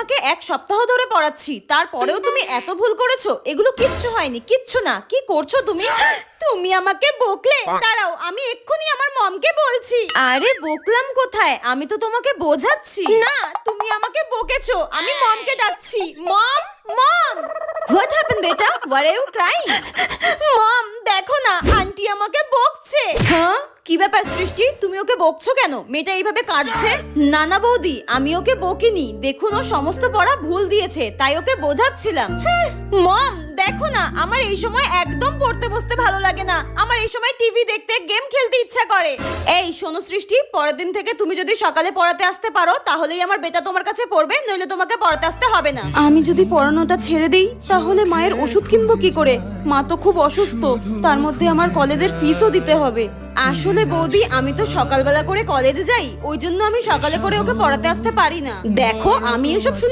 তোমাকে 1 সপ্তাহ ধরে পড়াচ্ছি, তারপরেও তুমি এত ভুল করেছো। এগুলো কিচ্ছু হয়নি, কিচ্ছু না। কি করছো তুমি? তুমি আমাকে বকলে? দাঁড়াও, আমি এক্ষুনি আমার মমকে বলছি। আরে বকলাম কোথায়, আমি তো তোমাকে বোঝাচ্ছি। না, তুমি আমাকে বকেছো, আমি মমকে ডাকছি। Mom, mom. হোয়াট হ্যাপেন বেটা? What are you crying? Mom দেখো না, আন্টি আমাকে বকছে। হ্যাঁ, কি ব্যাপার সৃষ্টি, তুমি ওকে বকছো কেন? মেয়েটা এইভাবে কাঁদছে। না না বৌদি, আমি ওকে বকিনি। দেখুন, ও সমস্ত পড়া ভুল দিয়েছে, তাই ওকে বোঝাচ্ছিলাম। মম দেখো না, আমার এই সময় একদম পড়তে বসতে ভালো লাগে না। আমার এই সময় টিভি দেখতে, গেম খেলতে ইচ্ছা করে। এই শোনো সৃষ্টি, পরের দিন থেকে তুমি যদি সকালে পড়াতে আসতে পারো, তাহলেই আমার বেটা তোমার কাছে পড়বে, নইলে তোমাকে পড়াতে আসতে হবে না। আমি যদি পড়ানোটা ছেড়ে দিই, তাহলে মায়ের ওষুধ কিনবো কি করে? মা তো খুব অসুস্থ, তার মধ্যে আমার কলেজের ফিসও দিতে হবে। আসলে বৌদি, আমি তো সকালবেলা করে কলেজে যাই, ওই জন্য আমি সকালে করে ওকে পড়াতে আসতে পারি না। দেখো, আমি এসব